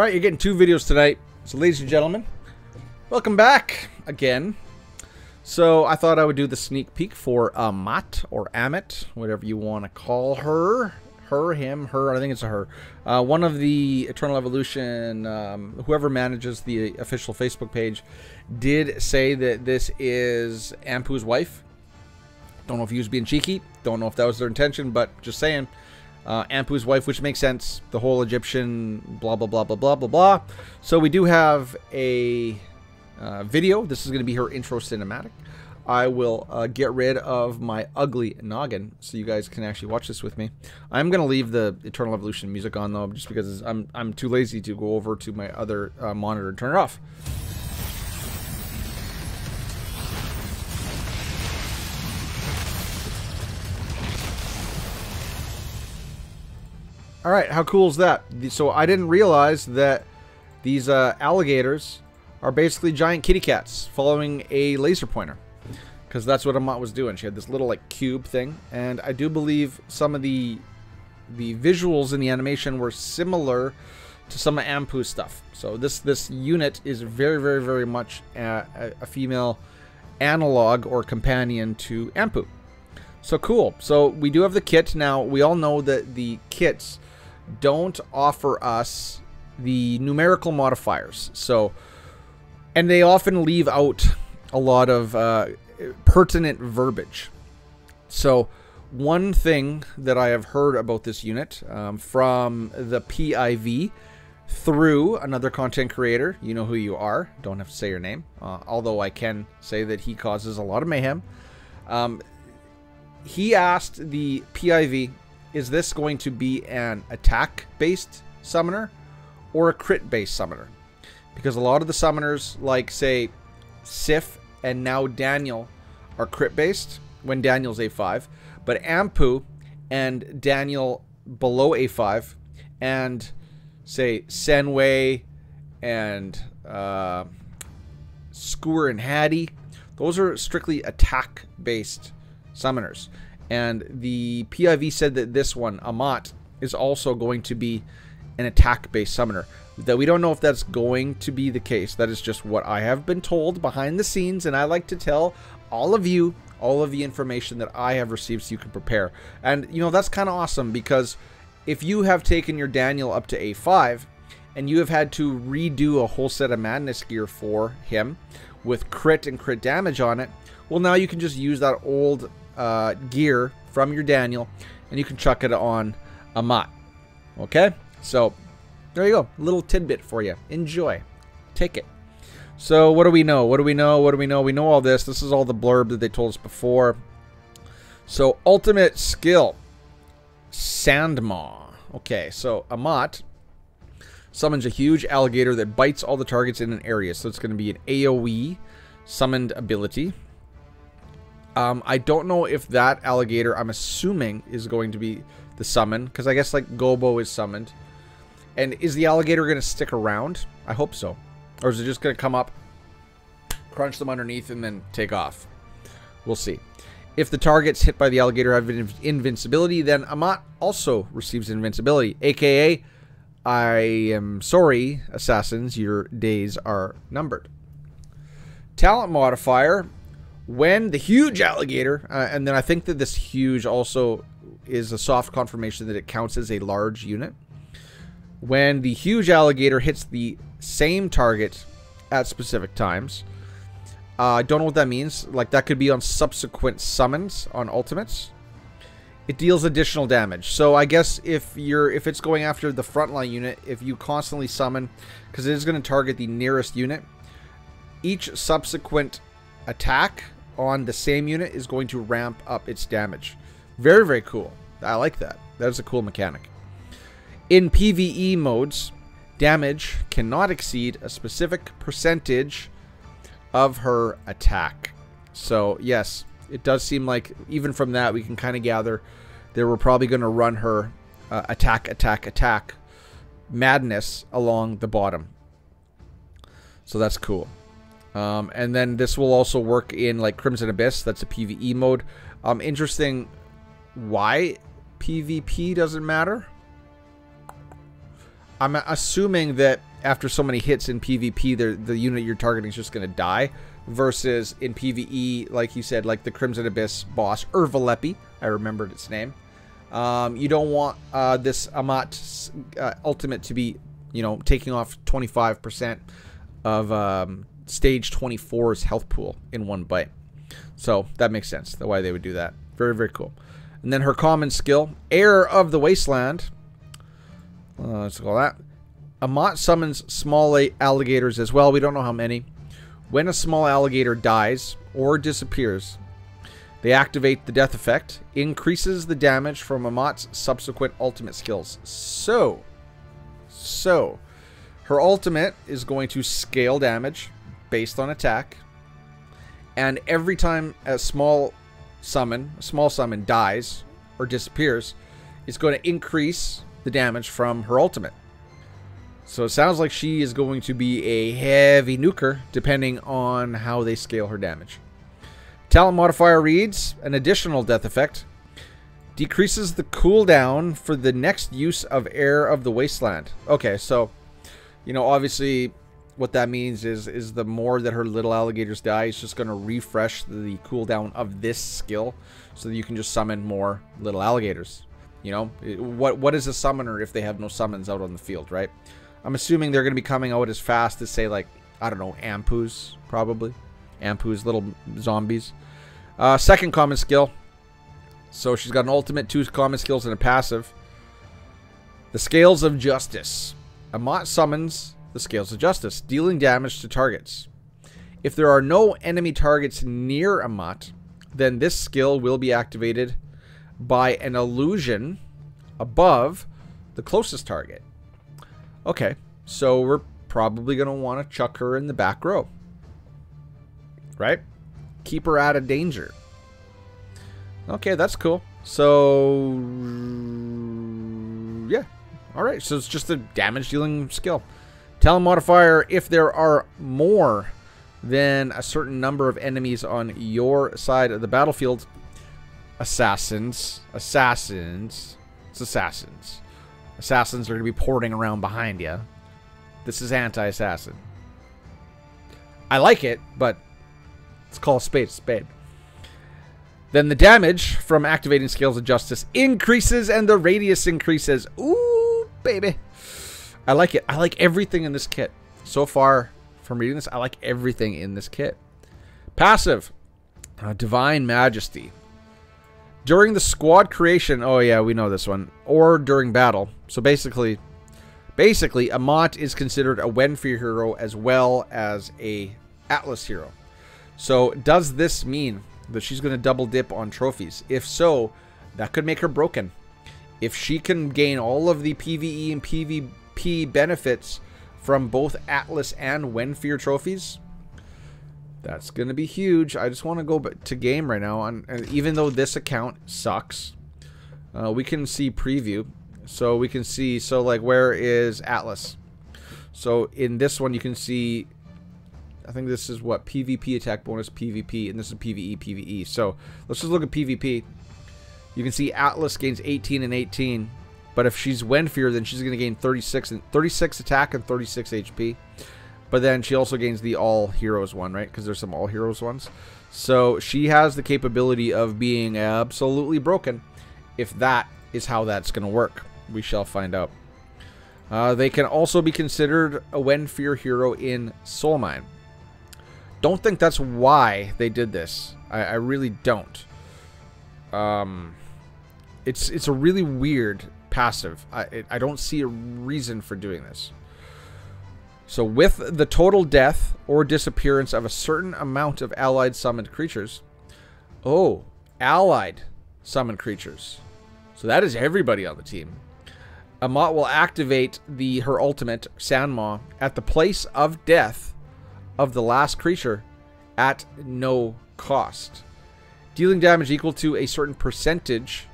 Alright, you're getting 2 videos tonight. So ladies and gentlemen, welcome back again. So I thought I would do the sneak peek for Amat, or Amat, whatever you want to call her. Her, him, her, I think it's a her. One of the Eternal Evolution, whoever manages the official Facebook page, did say that this is Ampu's wife. Don't know if he was being cheeky. Don't know if that was their intention, but just saying. Ampu's wife, which makes sense. The whole Egyptian blah, blah, blah, blah, blah, blah, blah. So we do have a video. This is going to be her intro cinematic. I will get rid of my ugly noggin so you guys can actually watch this with me. I'm going to leave the Eternal Evolution music on, though, just because I'm too lazy to go over to my other monitor and turn it off. Alright, how cool is that? So I didn't realize that these alligators are basically giant kitty cats following a laser pointer. Because that's what Amat was doing. She had this little like cube thing. And I do believe some of the visuals in the animation were similar to some of Ampu's stuff. So this unit is very, very, very much a female analog or companion to Ampu. So cool. So we do have the kit. Now, we all know that the kits don't offer us the numerical modifiers. So, and they often leave out a lot of pertinent verbiage. So, one thing that I have heard about this unit from the PIV through another content creator, you know who you are, don't have to say your name, although I can say that he causes a lot of mayhem. He asked the PIV, is this going to be an attack-based summoner or a crit-based summoner? Because a lot of the summoners, like, say, Sif and now Daniel, are crit-based when Daniel's A5. But Ampu and Daniel below A5 and, say, Senway and Skewer and Hattie, those are strictly attack-based summoners. And the PIV said that this one, Amat, is also going to be an attack-based summoner. That we don't know if that's going to be the case. That is just what I have been told behind the scenes, and I like to tell all of you all of the information that I have received so you can prepare. And, you know, that's kind of awesome, because if you have taken your Daniel up to A5, and you have had to redo a whole set of madness gear for him with crit and crit damage on it, well, now you can just use that old gear from your Daniel, and you can chuck it on Amat. Okay? So, there you go. A little tidbit for you. Enjoy. Take it. So, what do we know? What do we know? What do we know? We know all this. This is all the blurb that they told us before. So, ultimate skill. Sandmaw. Okay, so Amat summons a huge alligator that bites all the targets in an area. So, it's going to be an AoE summoned ability. I don't know if that alligator, I'm assuming, is going to be the summon. Because I guess, like, Gobo is summoned. And is the alligator going to stick around? I hope so. Or is it just going to come up, crunch them underneath, and then take off? We'll see. If the targets hit by the alligator have invincibility, then Amat also receives invincibility. AKA, I am sorry, assassins, your days are numbered. Talent modifier. When the huge alligator, and then I think that this huge also is a soft confirmation that it counts as a large unit. When the huge alligator hits the same target at specific times, I don't know what that means. Like, that could be on subsequent summons on ultimates. It deals additional damage. So I guess if it's going after the frontline unit, if you constantly summon, because it is going to target the nearest unit, each subsequent attack on the same unit is going to ramp up its damage. Very, very cool. I like that. That is a cool mechanic. In PvE modes, damage cannot exceed a specific percentage of her attack. So, yes, it does seem like, even from that, we can kind of gather that we're probably going to run her attack madness along the bottom. So that's cool. And then this will also work in, like, Crimson Abyss. That's a PvE mode. Interesting why PvP doesn't matter. I'm assuming that after so many hits in PvP, the unit you're targeting is just going to die. Versus in PvE, like you said, like the Crimson Abyss boss, Urvalepi, I remembered its name. You don't want this Amat ultimate to be, you know, taking off 25% of stage 24's health pool in one bite. So that makes sense, the why they would do that. Very, very cool. And then her common skill, Heir of the Wasteland. Let's call that. Amat summons small alligators as well. We don't know how many. When a small alligator dies or disappears, they activate the death effect, increases the damage from Amat's subsequent ultimate skills. So, her ultimate is going to scale damage based on attack, and every time a small summon dies or disappears, it's going to increase the damage from her ultimate. So it sounds like she is going to be a heavy nuker, depending on how they scale her damage. Talent modifier reads, an additional death effect. Decreases the cooldown for the next use of Heir of the Wasteland. Okay, so, you know, obviously what that means is the more that her little alligators die, it's just going to refresh the cooldown of this skill so that you can just summon more little alligators. You know, what is a summoner if they have no summons out on the field, right? I'm assuming they're going to be coming out as fast as, say, like, I don't know, Ampus, probably. Ampus, little zombies. Second common skill. So she's got an ultimate, 2 common skills, and a passive. The Scales of Justice. Amat summons the Scales of Justice, dealing damage to targets. If there are no enemy targets near Amat, then this skill will be activated by an illusion above the closest target. Okay, so we're probably going to want to chuck her in the back row. Right? Keep her out of danger. Okay, that's cool. So, yeah. Alright, so it's just a damage dealing skill. Talent modifier, if there are more than a certain number of enemies on your side of the battlefield. Assassins. It's assassins. Assassins are going to be porting around behind you. This is anti-assassin. I like it, but let's call a spade a spade. Then the damage from activating Scales of Justice increases and the radius increases. Ooh, baby. I like it. I like everything in this kit. So far from reading this, I like everything in this kit. Passive. Divine Majesty. During the squad creation, oh yeah, we know this one, or during battle. So basically, Amat is considered a Wenfir hero as well as a Atlas hero. So does this mean that she's going to double dip on trophies? If so, that could make her broken. If she can gain all of the PvE and PvP benefits from both Atlas and Wenfir trophies, that's going to be huge. I just want to go to game right now. And even though this account sucks, we can see preview. So we can see, so like, where is Atlas? So in this one, you can see, I think this is what, PvP attack bonus, PvP, and this is PvE, PvE. So let's just look at PvP. You can see Atlas gains 18 and 18. But if she's Wenfir, then she's going to gain 36 attack and 36 HP. But then she also gains the all heroes one, right? Because there's some all heroes ones. So she has the capability of being absolutely broken. If that is how that's going to work, we shall find out. They can also be considered a Wenfir hero in Soul Mine. Don't think that's why they did this. I really don't. It's a really weird passive. I don't see a reason for doing this. So with the total death or disappearance of a certain amount of allied summoned creatures. Oh, allied summoned creatures. So that is everybody on the team. Amat will activate her ultimate, Sanma, at the place of death of the last creature at no cost. Dealing damage equal to a certain percentage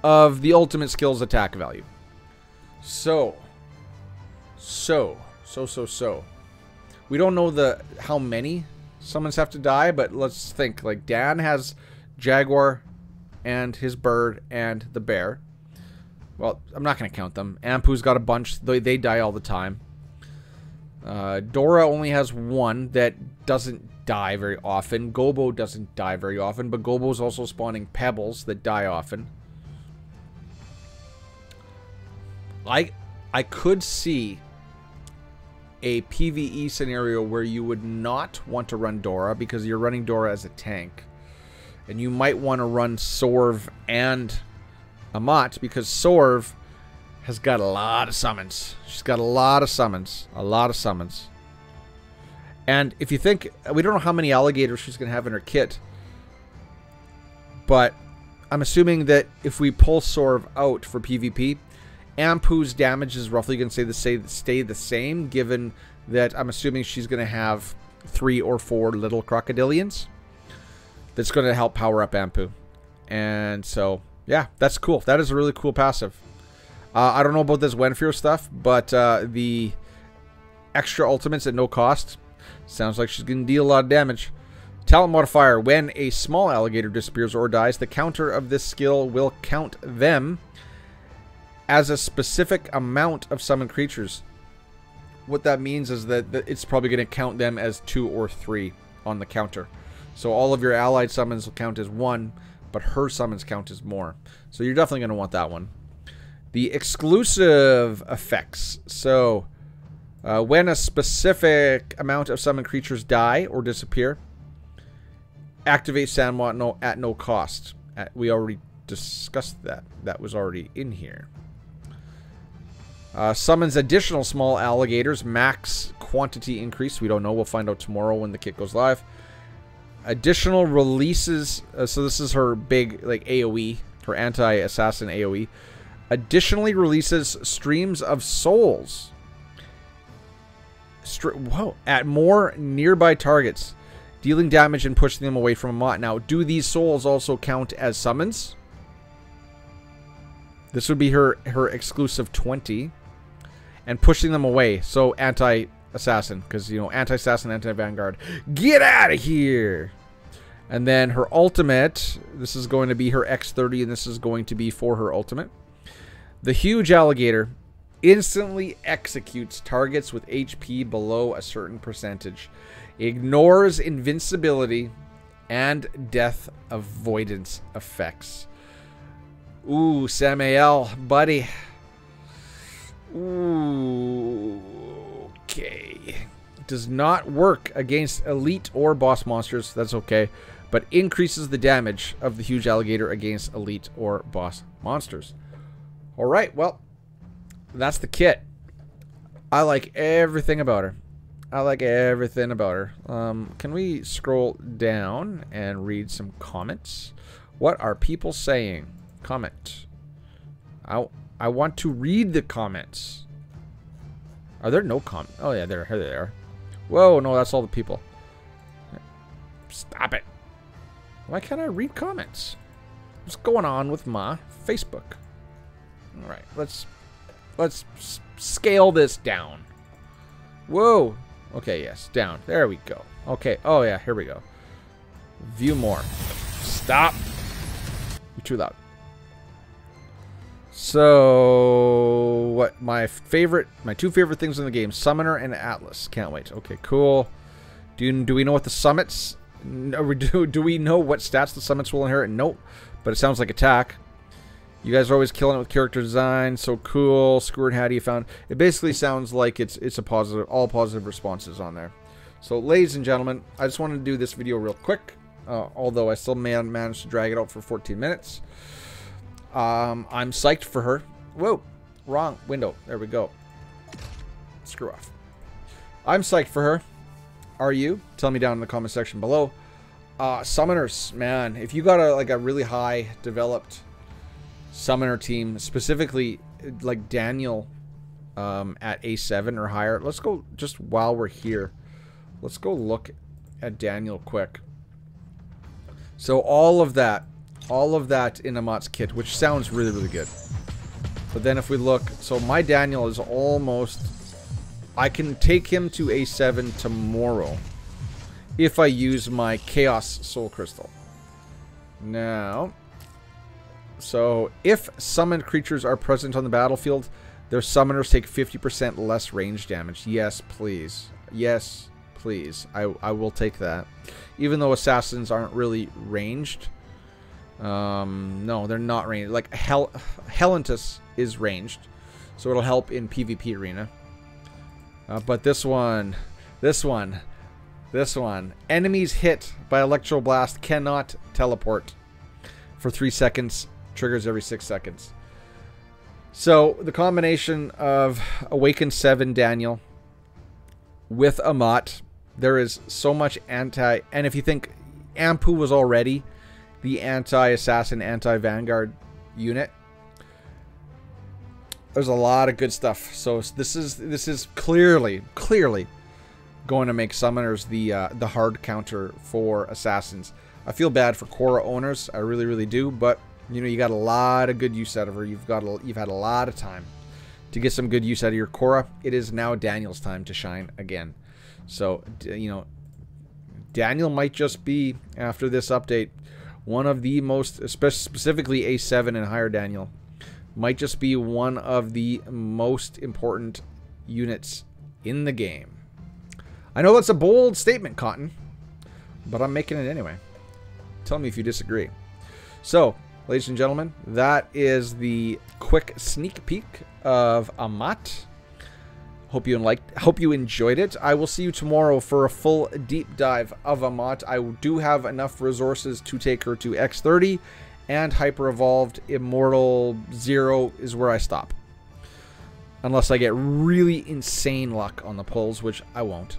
of the ultimate skill's attack value. So. We don't know how many summons have to die, but let's think. Like, Dan has Jaguar and his bird and the bear. Well, I'm not going to count them. Ampu's got a bunch. They die all the time. Dora only has one that doesn't die very often. Gobo doesn't die very often, but Gobo's also spawning pebbles that die often. I could see a PvE scenario where you would not want to run Dora because you're running Dora as a tank. And you might want to run Sorv and Amat because Sorv has got a lot of summons. She's got a lot of summons. A lot of summons. And if you think, we don't know how many alligators she's going to have in her kit. But I'm assuming that if we pull Sorv out for PvP, Ampu's damage is roughly going to stay the same, given that I'm assuming she's going to have 3 or 4 little crocodilians. That's going to help power up Ampu. And so, yeah, that's cool. That is a really cool passive. I don't know about this Wenfear stuff, but the extra ultimates at no cost sounds like she's going to deal a lot of damage. Talent modifier. When a small alligator disappears or dies, the counter of this skill will count them as a specific amount of summoned creatures. What that means is that it's probably going to count them as 2 or 3 on the counter. So all of your allied summons will count as 1, but her summons count as more. So you're definitely going to want that one. The exclusive effects. So when a specific amount of summoned creatures die or disappear, activate Sandwa at no cost. We already discussed that. That was already in here. Summons additional small alligators. Max quantity increase. We don't know. We'll find out tomorrow when the kit goes live. Additional releases. So this is her big like AoE. Her anti-assassin AoE. Additionally releases streams of souls. Whoa. At more nearby targets. Dealing damage and pushing them away from Amat. Now, do these souls also count as summons? This would be her exclusive 20. And pushing them away. So, anti-assassin. Because, you know, anti-assassin, anti-vanguard. Get out of here! And then her ultimate. This is going to be her X30. And this is going to be for her ultimate. The huge alligator instantly executes targets with HP below a certain percentage. Ignores invincibility and death avoidance effects. Ooh, Samael, buddy. Ooh, okay. Does not work against elite or boss monsters. That's okay. But increases the damage of the huge alligator against elite or boss monsters. Alright, well, that's the kit. I like everything about her. I like everything about her. Can we scroll down and read some comments? What are people saying? Comment. I want to read the comments. Are there no comments? Oh yeah, here they are. Whoa, no, that's all the people. Stop it. Why can't I read comments? What's going on with my Facebook? All right, let's scale this down. Whoa. Okay, yes, down. There we go. Okay. Oh yeah, here we go. View more. Stop. You're too loud. So, what my two favorite things in the game, Summoner and Atlas. Can't wait. Okay, cool. Do we know what the summits? No, do we know what stats the summits will inherit? Nope. But it sounds like attack. You guys are always killing it with character design. So cool. Squirt, how do you found? It basically sounds like it's a positive, all positive responses on there. So, ladies and gentlemen, I just wanted to do this video real quick. Although I still managed to drag it out for 14 minutes. I'm psyched for her. Whoa, wrong window. There we go. Screw off. I'm psyched for her. Are you? Tell me down in the comment section below. Summoners, man, if you got a really high developed summoner team, specifically like Daniel at A7 or higher, let's go, just while we're here, let's go look at Daniel quick. So all of that in Amat's kit, which sounds really, really good. But then if we look, so my Daniel is almost, I can take him to A7 tomorrow if I use my Chaos Soul Crystal. Now, so if summoned creatures are present on the battlefield, Their summoners take 50% less range damage. Yes, please. Yes, please. I will take that. Even though assassins aren't really ranged. No, they're not ranged. Like, Helentus is ranged. So it'll help in PvP arena. But this one. Enemies hit by Electro Blast cannot teleport for 3 seconds. Triggers every 6 seconds. So the combination of Awakened 7 Daniel with Amat, there is so much anti... And if you think Ampu was already the anti-assassin, anti-vanguard unit, there's a lot of good stuff. So this is clearly going to make summoners the hard counter for assassins. I feel bad for Korra owners, I really do, but you know, you got a lot of good use out of her. You've had a lot of time to get some good use out of your Korra. It is now Daniel's time to shine again. So, you know, Daniel might just be, after this update, one of the most, specifically A7 and higher Daniel, might just be one of the most important units in the game. I know that's a bold statement, Cotton, but I'm making it anyway. Tell me if you disagree. So, ladies and gentlemen, that is the quick sneak peek of Amat. Hope you enjoyed it. I will see you tomorrow for a full deep dive of Amat. I do have enough resources to take her to X30, and Hyper Evolved Immortal 0 is where I stop. Unless I get really insane luck on the pulls, which I won't.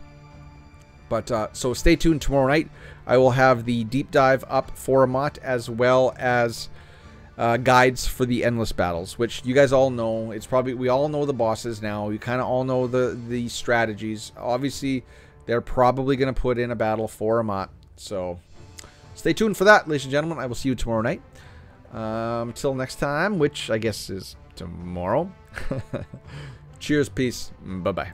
But so stay tuned tomorrow night. I will have the deep dive up for Amat, as well as guides for the endless battles, which you guys all know. It's probably, we all know the bosses now. We kind of all know the strategies. Obviously, they're probably going to put in a battle for Amat. So stay tuned for that, ladies and gentlemen. I will see you tomorrow night. Till next time, which I guess is tomorrow. Cheers, peace, bye-bye.